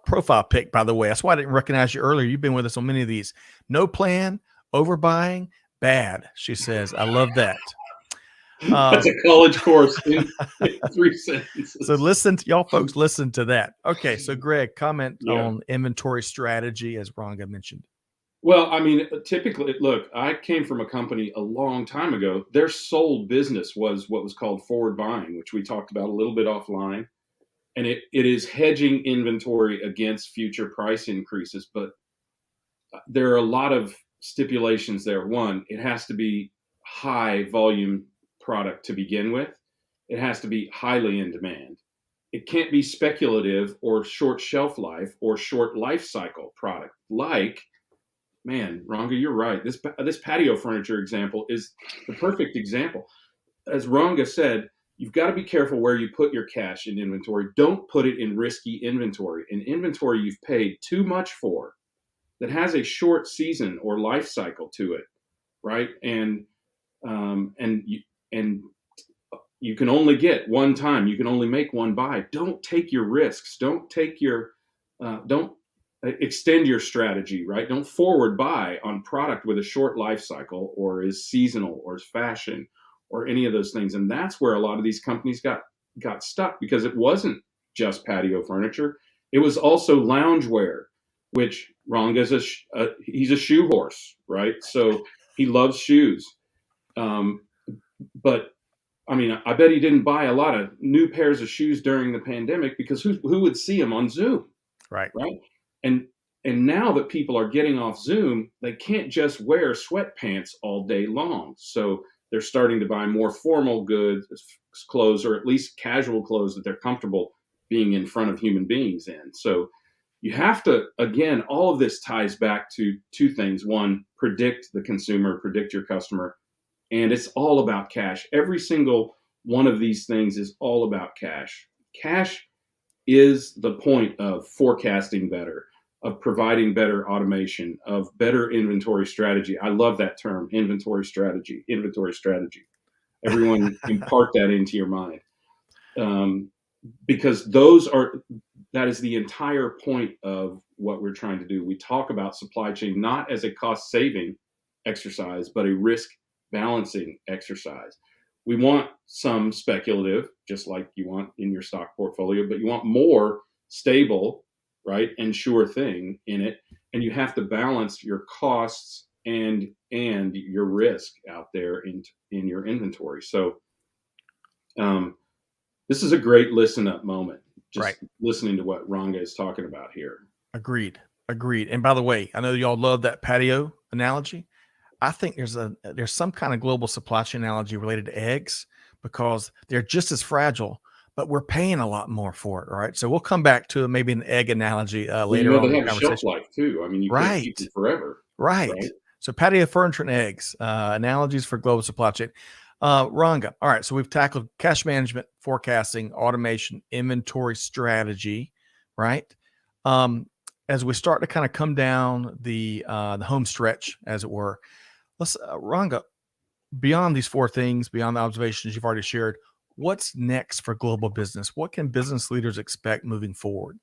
profile pic, by the way. That's why I didn't recognize you earlier. You've been with us on many of these. No plan, overbuying, bad, she says. I love that. That's a college course in 3 sentences. So y'all folks, listen to that. Okay, so Greg, comment on inventory strategy, as Ranga mentioned. Well, I mean, typically, look, I came from a company a long time ago. Their sole business was what was called forward buying, which we talked about a little bit offline. And it is hedging inventory against future price increases. But there are a lot of stipulations there. One, it has to be high volume product to begin with. It has to be highly in demand. It can't be speculative or short shelf life or short life cycle product. Like, man, Ranga, you're right. This patio furniture example is the perfect example. As Ranga said, you've got to be careful where you put your cash in inventory. Don't put it in risky inventory, in inventory you've paid too much for, that has a short season or life cycle to it, right? And you can only get one time. You can only make one buy. Don't take your risks. Don't extend your strategy, right? Don't forward buy on product with a short life cycle or is seasonal or is fashion or any of those things. And that's where a lot of these companies got stuck, because it wasn't just patio furniture. It was also loungewear, which Ronga's he's a shoe horse, right? So he loves shoes. But I mean, I bet he didn't buy a lot of new pairs of shoes during the pandemic, because who would see him on Zoom, Right. right? And now that people are getting off Zoom, they can't just wear sweatpants all day long. So they're starting to buy more formal goods, clothes, or at least casual clothes that they're comfortable being in front of human beings in. So you have to, again, all of this ties back to two things. One, predict the consumer, predict your customer. And it's all about cash. Every single one of these things is all about cash. Cash is the point of forecasting better, of providing better automation, of better inventory strategy. I love that term, inventory strategy. Everyone impart that into your mind. Because that is the entire point of what we're trying to do. We talk about supply chain not as a cost saving exercise, but a risk balancing exercise. We want some speculative, just like you want in your stock portfolio, but you want more stable, right, and sure thing in it. And you have to balance your costs and your risk out there in your inventory. So this is a great listen up moment, just Right. listening to what Ranga is talking about here. Agreed. And by the way, I know y'all love that patio analogy. I think there's some kind of global supply chain analogy related to eggs, because they're just as fragile, but we're paying a lot more for it. Right. So we'll come back to maybe an egg analogy later on They in the have a shelf conversation. life too. I mean, you can't keep them forever. Right. So patio furniture and eggs, analogies for global supply chain. Ranga. All right. So we've tackled cash management, forecasting, automation, inventory strategy, right? As we start to kind of come down the home stretch, as it were, let's Ranga, beyond these four things, beyond the observations you've already shared, what's next for global business? What can business leaders expect moving forward?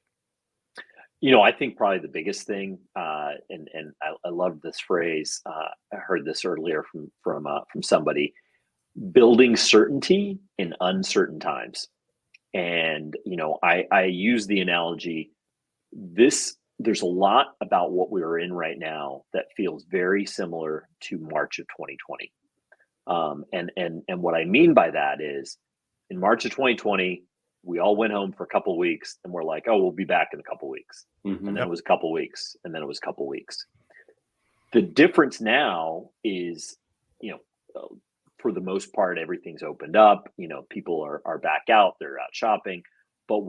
I think probably the biggest thing, and I love this phrase. I heard this earlier from somebody: building certainty in uncertain times. And I use the analogy. There's a lot about what we're in right now that feels very similar to March of 2020. And what I mean by that is, in March of 2020, we all went home for a couple of weeks, and we're like, oh, we'll be back in a couple of weeks. Mm-hmm. And then it was a couple of weeks, and then it was a couple of weeks. The difference now is, for the most part, everything's opened up. People are back out, they're out shopping. But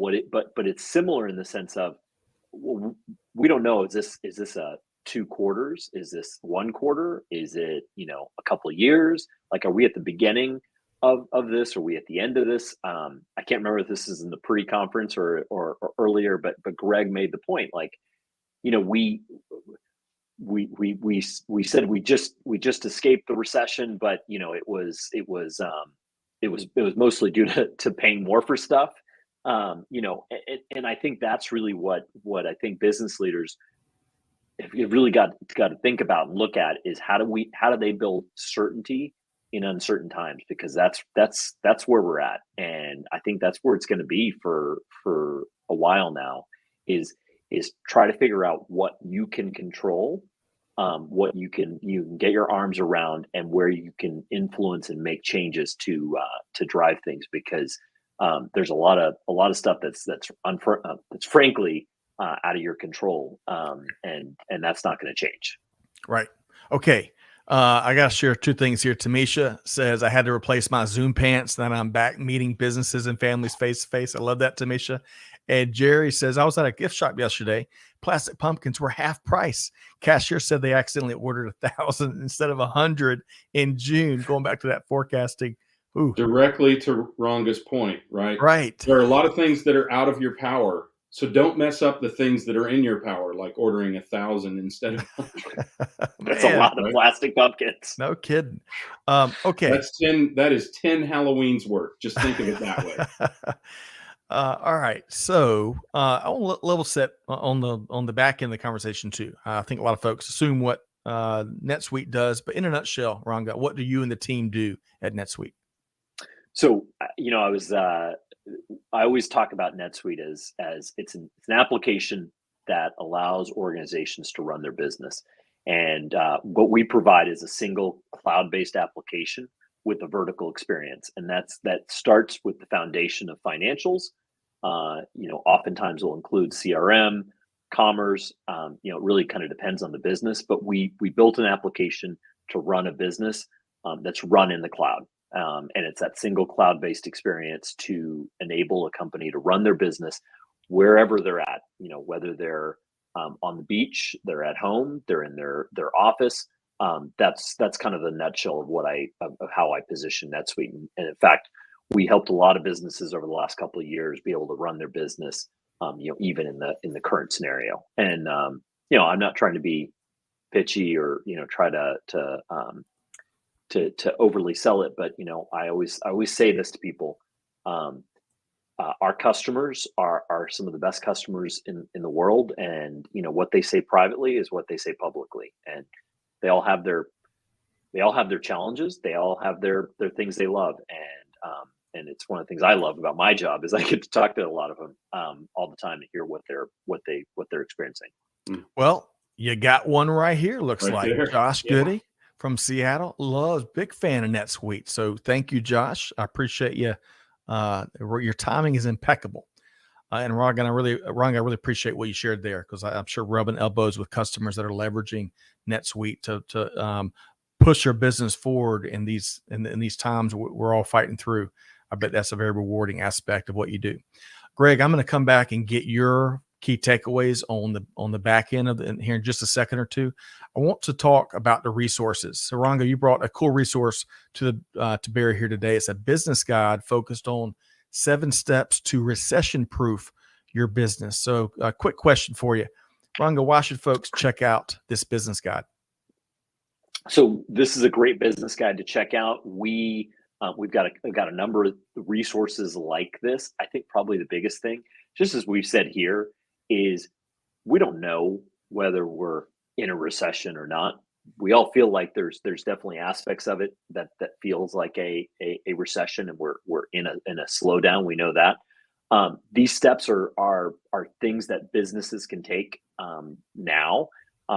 it's similar in the sense of, well, we don't know, is this a 2 quarters? Is this 1 quarter? Is it, a couple of years? Like, are we at the beginning of this? Are we at the end of this? I can't remember if this is in the pre-conference or earlier, but Greg made the point, like, we said we just escaped the recession, but it was mostly due to paying more for stuff. And I think that's really what I think business leaders have really got to think about and look at, is how do they build certainty in uncertain times, because that's where we're at. And I think that's where it's going to be for a while now, is try to figure out what you can control, what you can get your arms around, and where you can influence and make changes to drive things, because there's a lot of stuff that's frankly out of your control, and that's not going to change. Right. Okay. I got to share 2 things here. Tamisha says, I had to replace my Zoom pants. Then I'm back meeting businesses and families face to face. I love that, Tamisha. And Jerry says, I was at a gift shop yesterday. Plastic pumpkins were half price. Cashier said they accidentally ordered 1,000 instead of 100 in June. Going back to that forecasting. Ooh. Directly to Ranga's point, right? Right. There are a lot of things that are out of your power. So don't mess up the things that are in your power, like ordering 1,000 instead of 100. That's a lot of plastic pumpkins. No kidding. Okay. That is 10 Halloween's worth. Just think of it that way. All right. So I want to level set on the back end of the conversation too. I think a lot of folks assume what NetSuite does, but in a nutshell, Ranga, what do you and the team do at NetSuite? So, I always talk about NetSuite as it's an application that allows organizations to run their business. And what we provide is a single cloud-based application with a vertical experience, and that starts with the foundation of financials. Oftentimes will include CRM, commerce. It really kind of depends on the business, but we built an application to run a business that's run in the cloud. And it's that single cloud-based experience to enable a company to run their business wherever they're at, whether they're on the beach, they're at home, they're in their office. That's kind of the nutshell of how I position NetSuite. And in fact, we helped a lot of businesses over the last couple of years be able to run their business, even in the current scenario. And I'm not trying to be pitchy or try to overly sell it, but I always say this to people. Our customers are some of the best customers in the world, and what they say privately is what they say publicly, and they all have their challenges. They all have their things they love, and it's one of the things I love about my job is I get to talk to a lot of them all the time to hear what they're experiencing. Well, you got one right here. Looks Right like there. Josh Yeah. Goody from Seattle loves, big fan of NetSuite. So thank you, Josh. I appreciate you. Your timing is impeccable. And Ron, I really appreciate what you shared there, because I'm sure rubbing elbows with customers that are leveraging NetSuite to push your business forward in these times we're all fighting through. I bet that's a very rewarding aspect of what you do. Greg, I'm going to come back and get your key takeaways on the back end of here in just a second or two. I want to talk about the resources. So Ranga, you brought a cool resource to bear here today. It's a business guide focused on 7 steps to recession-proof your business. So a quick question for you, Ranga, why should folks check out this business guide? So this is a great business guide to check out. We've got a number of resources like this. I think probably the biggest thing, just as we've said here, is we don't know whether we're in a recession or not. We all feel like there's definitely aspects of it that feels like a recession, and we're in a slowdown. We know that. These steps are things that businesses can take now,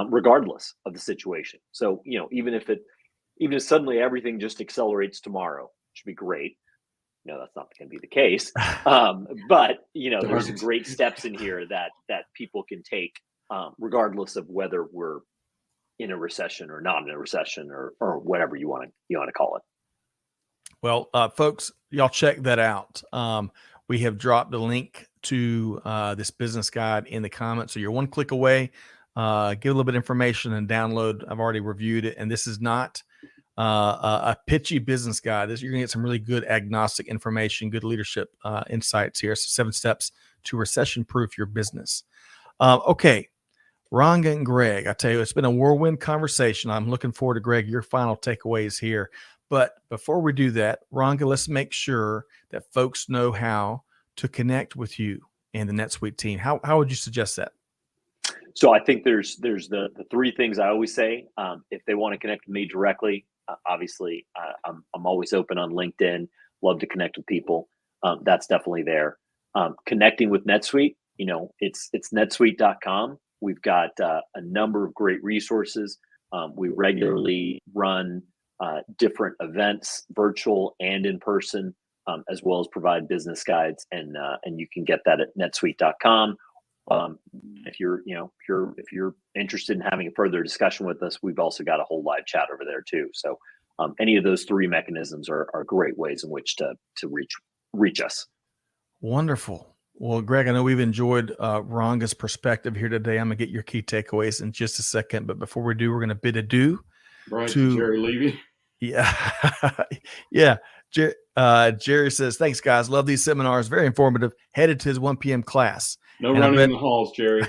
regardless of the situation. So even if suddenly everything just accelerates tomorrow, which would be great. No, that's not going to be the case. But there's some great steps in here that people can take, regardless of whether we're in a recession or not in a recession, or whatever you want to call it. Well, folks, y'all check that out. We have dropped the link to this business guide in the comments, so you're one click away. Give a little bit of information and download. I've already reviewed it, and this is not a pitchy business guide. You're gonna get some really good agnostic information, good leadership insights here. So 7 steps to recession-proof your business. Okay, Ranga and Greg, I tell you, it's been a whirlwind conversation. I'm looking forward to, Greg, your final takeaways here. But before we do that, Ranga, let's make sure that folks know how to connect with you and the NetSuite team. How would you suggest that? So I think there's the 3 things I always say. If they want to connect with me directly, obviously I'm always open on LinkedIn. Love to connect with people. That's definitely there. Connecting with NetSuite, it's netsuite.com. We've got a number of great resources. We regularly run different events, virtual and in person, as well as provide business guides, and you can get that at netsuite.com. If you're interested in having a further discussion with us, we've also got a whole live chat over there too. So any of those 3 mechanisms are great ways in which to reach us. Wonderful. Well, Greg, I know we've enjoyed Ranga's perspective here today. I'm gonna get your key takeaways in just a second, but before we do, we're gonna bid adieu to Jerry Levy. Yeah. Yeah. Jerry says, thanks, guys. Love these seminars. Very informative. Headed to his 1 p.m. class. No running in the halls, Jerry.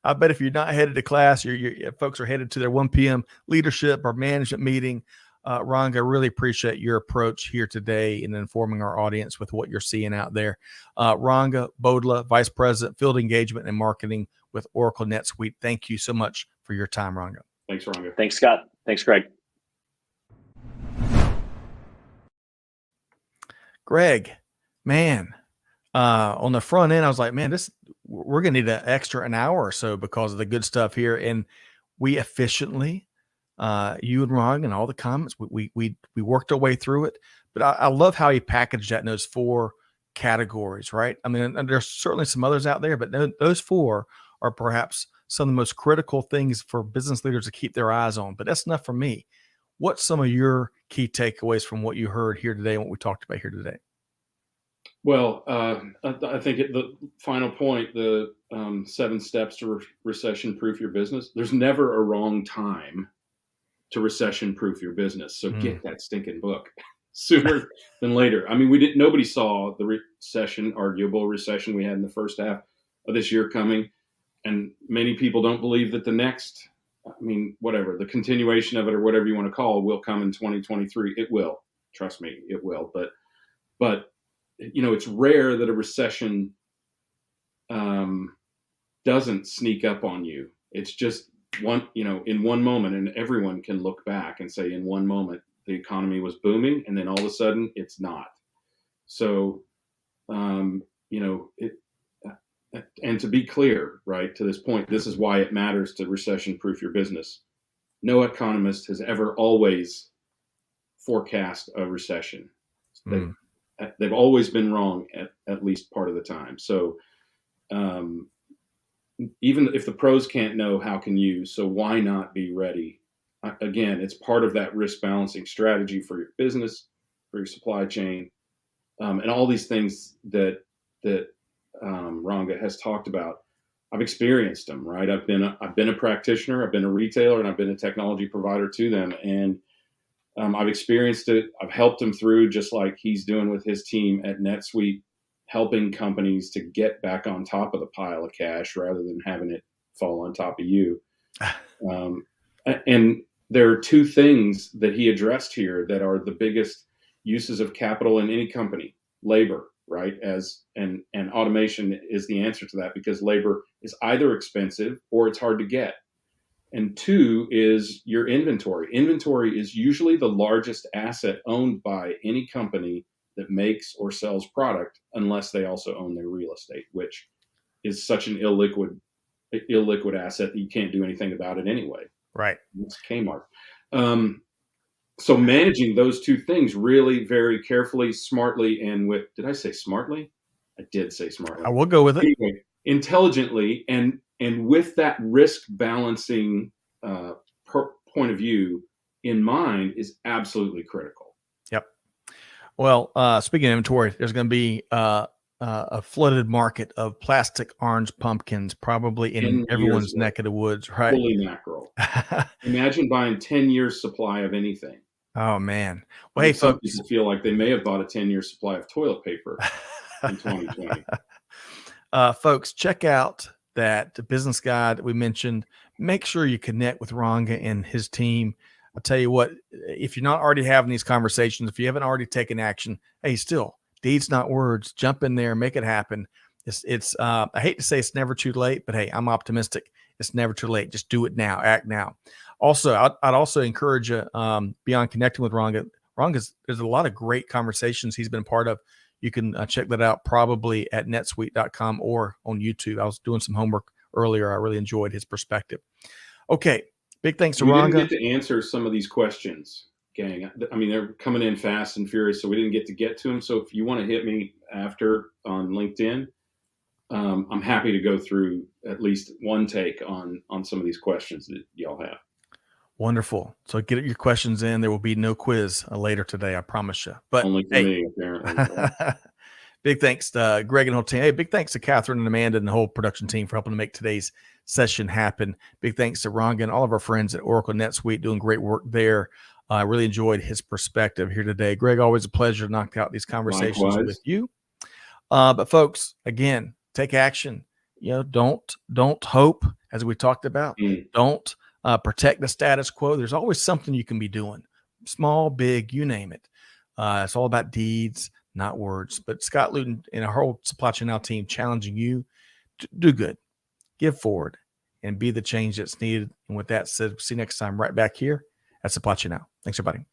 I bet if you're not headed to class, your folks are headed to their 1 p.m. leadership or management meeting. Ranga, really appreciate your approach here today in informing our audience with what you're seeing out there. Ranga Bodla, Vice President, Field Engagement and Marketing with Oracle NetSuite. Thank you so much for your time, Ranga. Thanks, Ranga. Thanks, Scott. Thanks, Greg. Greg, man, on the front end, I was like, man, we're we're going to need an hour or so because of the good stuff here. And we efficiently, you and Ron and all the comments, we worked our way through it. But I love how he packaged that in those 4 categories, right? I mean, and there's certainly some others out there, but those 4 are perhaps some of the most critical things for business leaders to keep their eyes on. But that's enough for me. What's some of your key takeaways from what you heard here today and what we talked about here today? Well, I think the final point, the 7 steps to recession-proof your business. There's never a wrong time to recession-proof your business. So get that stinking book sooner than later. I mean, nobody saw the arguable recession we had in the first half of this year coming. And many people don't believe that the continuation of it or whatever you want to call it will come in 2023. It will. Trust me, it will. But it's rare that a recession doesn't sneak up on you. It's just in one moment, and everyone can look back and say in one moment the economy was booming, and then all of a sudden it's not. So, and to be clear, right, to this point, this is why it matters to recession-proof your business. No economist has ever always forecast a recession. They've always been wrong at least part of the time. So even if the pros can't know, how can you? So why not be ready? Again, it's part of that risk balancing strategy for your business, for your supply chain, and all these things that Ranga has talked about. I've experienced them, right? I've been a practitioner, I've been a retailer, and I've been a technology provider to them. And I've experienced it. I've helped him through, just like he's doing with his team at NetSuite, helping companies to get back on top of the pile of cash rather than having it fall on top of you. And there are 2 things that he addressed here that are the biggest uses of capital in any company: labor, right? And automation is the answer to that, because labor is either expensive or it's hard to get. And 2 is your inventory. Inventory is usually the largest asset owned by any company that makes or sells product, unless they also own their real estate, which is such an illiquid asset that you can't do anything about it anyway. Right. It's Kmart. So managing those 2 things really very carefully, smartly, and did I say smartly? I did say smartly. I will go with it. Anyway, intelligently, and with that risk balancing point of view in mind is absolutely critical. Yep. Well, speaking of inventory, there's going to be a flooded market of plastic orange pumpkins, probably in everyone's neck of the woods, right? Holy mackerel. Imagine buying 10 years supply of anything. Oh, man. Well, hey, some folks. people feel like they may have bought a 10-year supply of toilet paper in 2020. Folks, check out that business guide that we mentioned. Make sure you connect with Ranga and his team. I'll tell you what, if you're not already having these conversations, if you haven't already taken action, hey, still, deeds, not words. Jump in there, make it happen. It's I hate to say it's never too late, but hey, I'm optimistic. It's never too late. Just do it now. Act now. Also, I'd also encourage you, beyond connecting with Ranga, there's a lot of great conversations he's been a part of. You can check that out probably at netsuite.com or on YouTube. I was doing some homework earlier. I really enjoyed his perspective. Okay. Big thanks to Ranga. We didn't get to answer some of these questions, gang. I mean, they're coming in fast and furious, so we didn't get to them. So if you want to hit me after on LinkedIn, I'm happy to go through at least one take on some of these questions that y'all have. Wonderful. So get your questions in. There will be no quiz later today, I promise you. But only for me, apparently. Big thanks to Greg and the whole team. Hey, big thanks to Catherine and Amanda and the whole production team for helping to make today's session happen. Big thanks to Ranga and all of our friends at Oracle NetSuite doing great work there. I really enjoyed his perspective here today. Greg, always a pleasure to knock out these conversations Likewise. with you. But folks, again, take action. Don't hope, as we talked about. Don't protect the status quo. There's always something you can be doing. Small, big, you name it. It's all about deeds, not words. But Scott Luton and our whole Supply Chain Now team challenging you to do good, give forward, and be the change that's needed. And with that said, see you next time right back here at Supply Chain Now. Thanks, everybody.